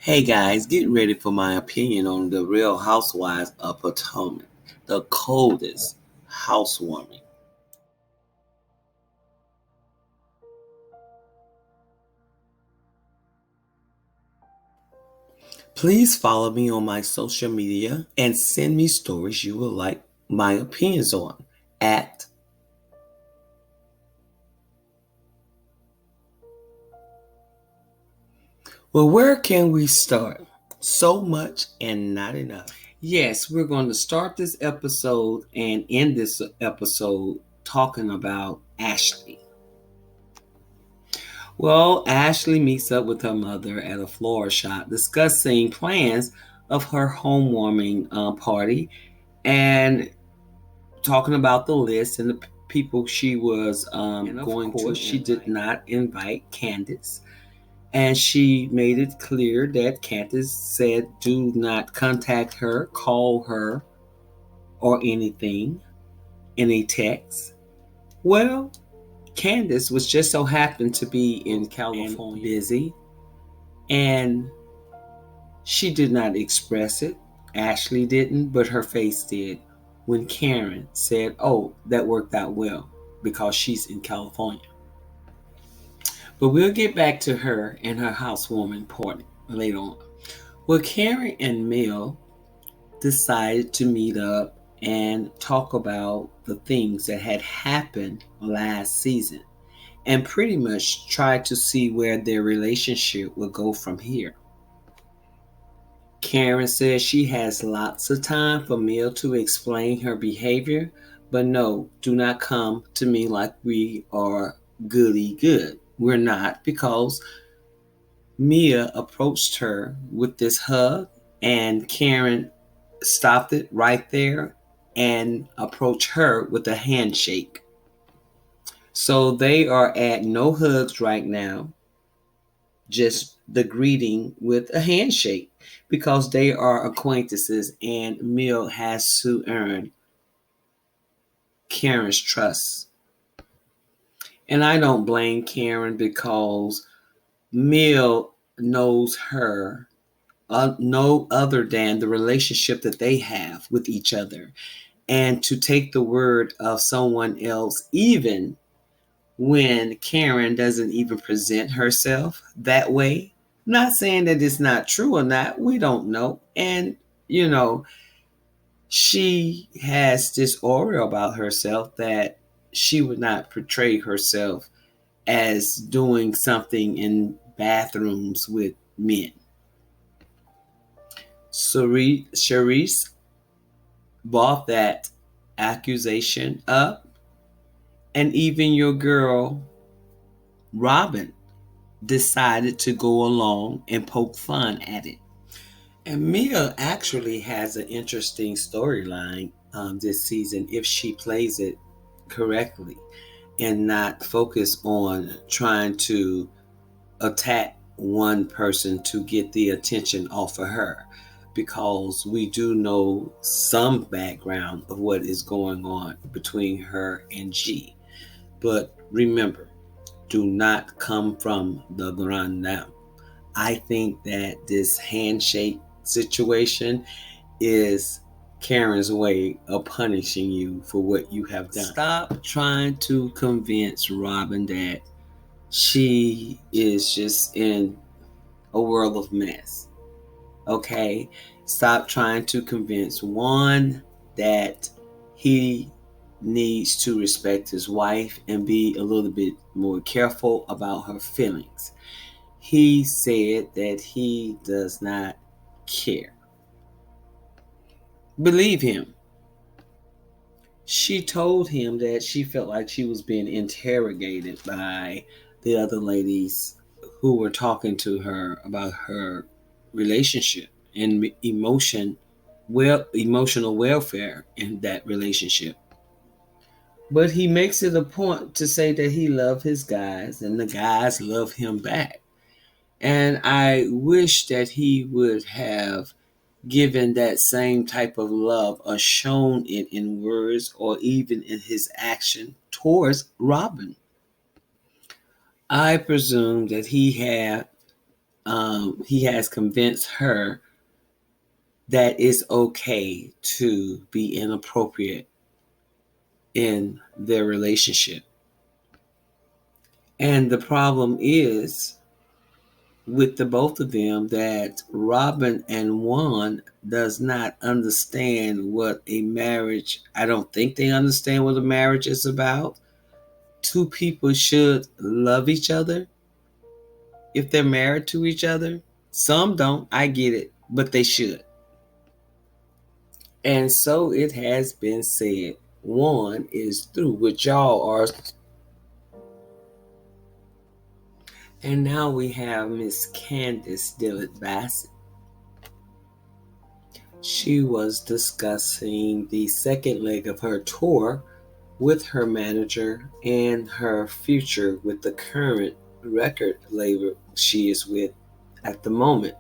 Hey guys, get ready for my opinion on the Real Housewives of Potomac, the coldest housewarming. Please follow me on my social media and send me stories you would like my opinions on at well, where can we start? So much and not enough. Yes, we're going to start this episode and end this episode talking about Ashley. Well, Ashley meets up with her mother at a floral shop discussing plans of her home warming party and talking about the list and the people she was going to. She did not invite Candace. And she made it clear that Candace said do not contact her, call her, or anything in a text. Well, Candace was just so happened to be in California busy, and she did not express it. Ashley didn't, but her face did when Karen said, "Oh, that worked out well because she's in California." But we'll get back to her and her housewarming party later on. Well, Karen and Mel decided to meet up and talk about the things that had happened last season and pretty much try to see where their relationship would go from here. Karen says she has lots of time for Mel to explain her behavior, but no, do not come to me like we are goody good. We're not, because Mia approached her with this hug, and Karen stopped it right there and approached her with a handshake. So they are at no hugs right now, just the greeting with a handshake because they are acquaintances and Mill has to earn Karen's trust. And I don't blame Karen because Mill knows her no other than the relationship that they have with each other. And to take the word of someone else, even when Karen doesn't even present herself that way. Not saying that it's not true or not, we don't know. And, you know, she has this aura about herself that she would not portray herself as doing something in bathrooms with men. Charisse brought that accusation up, and even your girl, Robin, decided to go along and poke fun at it. And Mia actually has an interesting storyline this season if she plays it correctly and not focus on trying to attack one person to get the attention off of her, because we do know some background of what is going on between her and G. But remember, do not come from the ground down. I think that this handshake situation is Karen's way of punishing you for what you have done. Stop trying to convince Robin that she is just in a world of mess. Okay? Stop trying to convince one that he needs to respect his wife and be a little bit more careful about her feelings. He said that he does not care. Believe him. She told him that she felt like she was being interrogated by the other ladies who were talking to her about her relationship and emotional welfare in that relationship. But he makes it a point to say that he loves his guys and the guys love him back. And I wish that he would have given that same type of love or shown it in words or even in his action towards Robin. I presume that he had he has convinced her that it's okay to be inappropriate in their relationship. And the problem is with the both of them that Robin and Juan does not understand what a marriage, I don't think they understand what a marriage is about. Two people should love each other if they're married to each other. Some don't, I get it, but they should. And so it has been said, Juan is through with y'all are. And now we have Miss Candace Dillard Bassett. She was discussing the second leg of her tour with her manager and her future with the current record label she is with at the moment.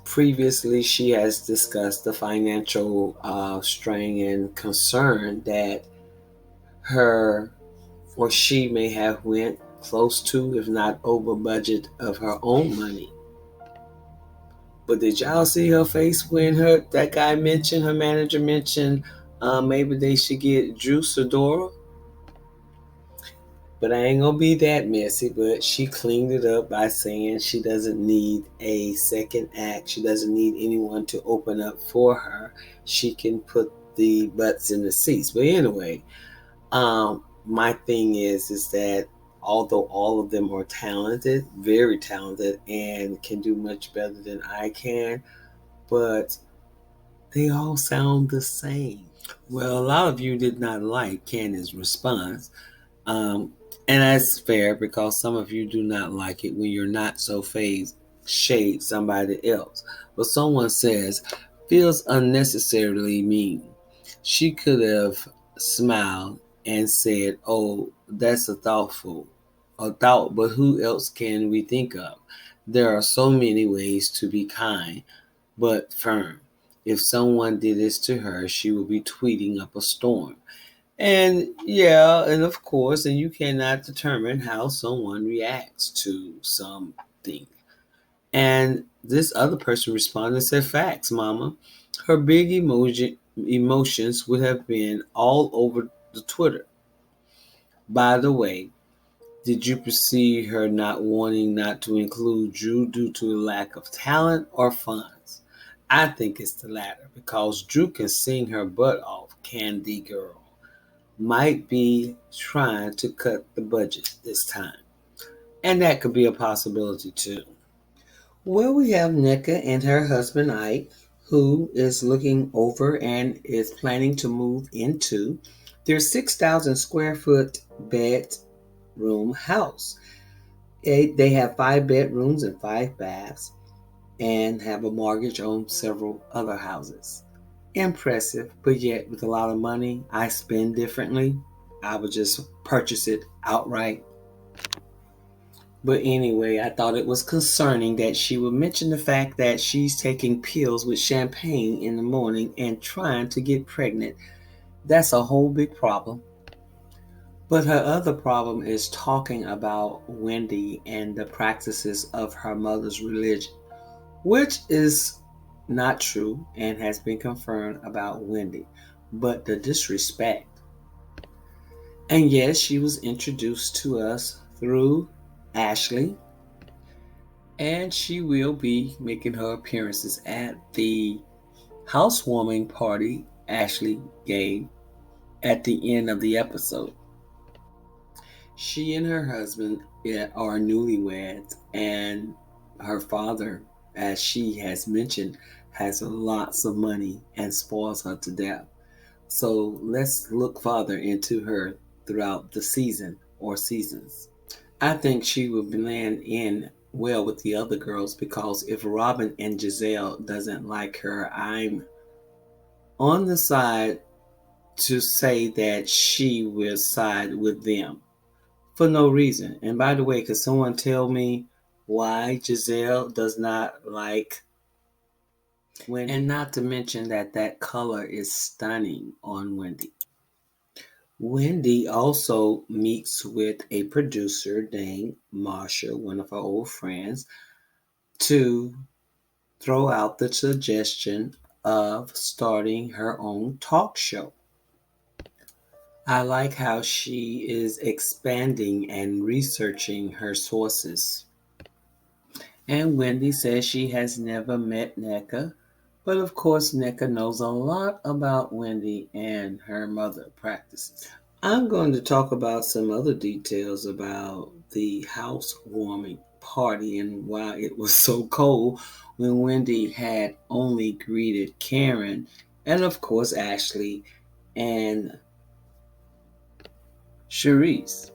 Previously, she has discussed the financial strain and concern that her or she may have went close to, if not over budget of her own money. But did y'all see her face when that guy mentioned, her manager mentioned, maybe they should get Drew Sidora? But I ain't gonna be that messy. But she cleaned it up by saying she doesn't need a second act. She doesn't need anyone to open up for her. She can put the butts in the seats. But anyway, my thing is that although all of them are talented, very talented, and can do much better than I can, but they all sound the same. Well, a lot of you did not like Candace's response. Um, and that's fair because some of you do not like it when you're not so phased, shade somebody else. But someone says, feels unnecessarily mean. She could have smiled and said, oh, that's a thought, but who else can we think of? There are so many ways to be kind, but firm. If someone did this to her, she would be tweeting up a storm. And yeah, and of course, and you cannot determine how someone reacts to something. And this other person responded and said, facts, mama. Her big emotions would have been all over the Twitter. By the way, did you perceive her not wanting not to include Drew due to a lack of talent or funds? I think it's the latter because Drew can sing her butt off, Candy Girl. Might be trying to cut the budget this time. And that could be a possibility too. Well, we have Nneka and her husband Ike, who is looking over and is planning to move into their 6,000 square foot bedroom house. They have 5 bedrooms and 5 baths and have a mortgage on several other houses. Impressive, but yet with a lot of money, I spend differently. I would just purchase it outright. But anyway, I thought it was concerning that she would mention the fact that she's taking pills with champagne in the morning and trying to get pregnant. That's a whole big problem. But her other problem is talking about Wendy and the practices of her mother's religion, which is not true and has been confirmed about Wendy. But the disrespect. And yes, she was introduced to us through Ashley, and she will be making her appearances at the housewarming party Ashley gave at the end of the episode. She and her husband are newlyweds, and her father, as she has mentioned, has lots of money and spoils her to death. So let's look farther into her throughout the season or seasons. I think she will blend in well with the other girls because if Robin and Giselle doesn't like her, I'm on the side to say that she will side with them for no reason. And by the way, could someone tell me why Giselle does not like Wendy? And not to mention that that color is stunning on Wendy. Wendy also meets with a producer named Marsha, one of our old friends, to throw out the suggestion of starting her own talk show. I like how she is expanding and researching her sources. And Wendy says she has never met NECA, but of course NECA knows a lot about Wendy and her mother practices. I'm going to talk about some other details about the housewarming party and why it was so cold when Wendy had only greeted Karen and, of course, Ashley and Cherise.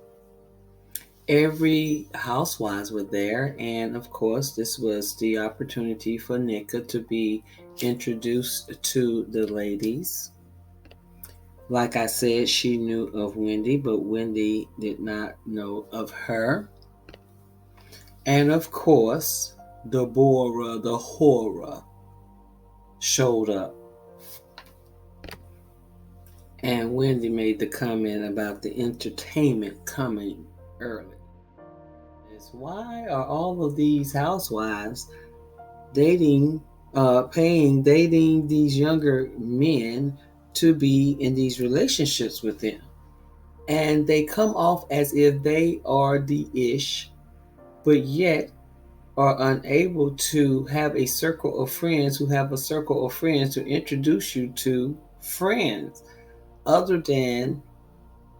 Every housewives were there, and of course, this was the opportunity for Nika to be introduced to the ladies. Like I said, she knew of Wendy, but Wendy did not know of her. And of course, Deborah the horror showed up. And Wendy made the comment about the entertainment coming early. Is why are all of these housewives dating, dating these younger men to be in these relationships with them? And they come off as if they are the ish, but yet are unable to have a circle of friends who have a circle of friends to introduce you to friends other than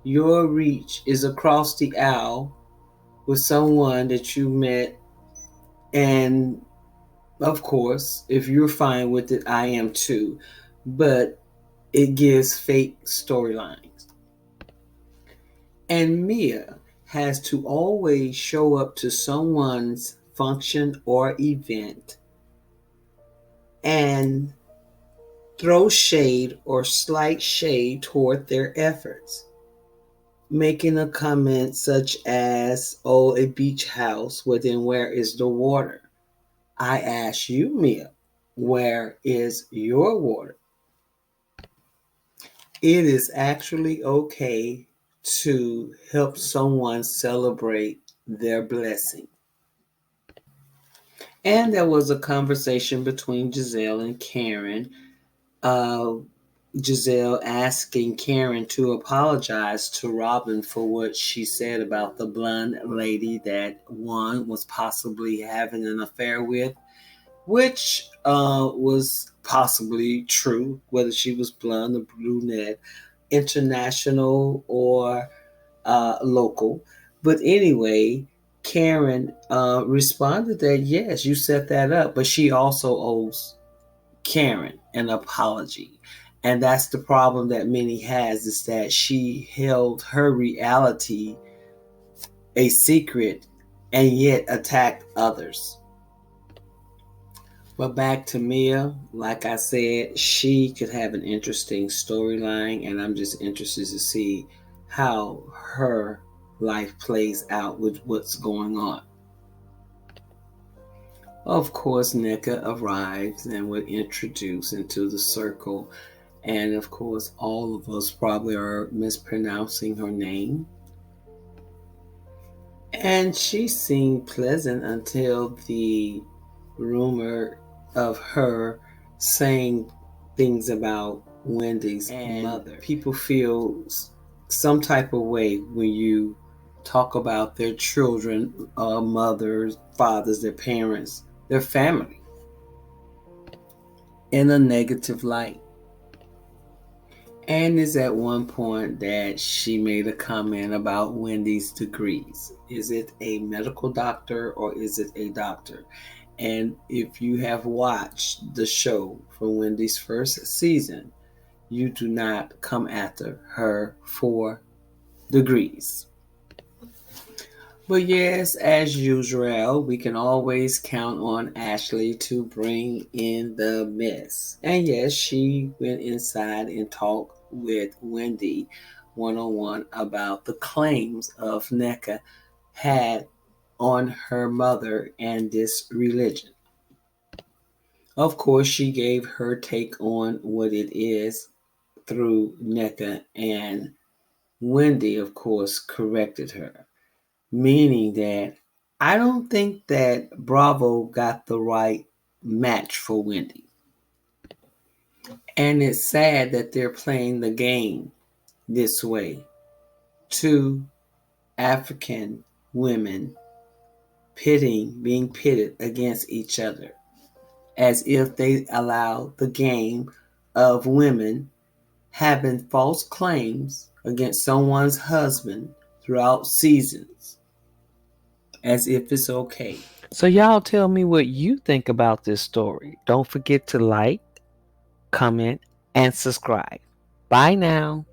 your reach is across the aisle with someone that you met. And of course, if you're fine with it, I am too. But it gives fake storylines. And Mia has to always show up to someone's function or event and throw shade or slight shade toward their efforts, making a comment such as, oh, a beach house, well, then where is the water? I ask you, Mia, where is your water? It is actually okay to help someone celebrate their blessing. And there was a conversation between Giselle and Karen. Uh, Giselle asking Karen to apologize to Robin for what she said about the blonde lady that one was possibly having an affair with, which was possibly true, whether she was blonde or brunette, international or local. But anyway, Karen responded that yes, you set that up, but she also owes Karen an apology. And that's the problem that Minnie has, is that she held her reality a secret and yet attacked others. But back to Mia, like I said, she could have an interesting storyline, and I'm just interested to see how her life plays out with what's going on. Of course, Nika arrives and would introduce into the circle, and of course, all of us probably are mispronouncing her name. And she seemed pleasant until the rumor of her saying things about Wendy's and mother. People feel some type of way when you talk about their children, mothers, fathers, their parents, their family in a negative light. And is at one point that she made a comment about Wendy's degrees. Is it a medical doctor or is it a doctor? And if you have watched the show from Wendy's first season, you do not come after her for degrees. But yes, as usual, we can always count on Ashley to bring in the mess. And yes, she went inside and talked with Wendy one-on-one about the claims of NECA had on her mother and this religion. Of course, she gave her take on what it is through NECA and Wendy, of course, corrected her, meaning that I don't think that Bravo got the right match for Wendy. And it's sad that they're playing the game this way. Two African women being pitted against each other, as if they allow the game of women having false claims against someone's husband throughout seasons, as if it's okay. So, y'all tell me what you think about this story. Don't forget to like, comment, and subscribe. Bye now.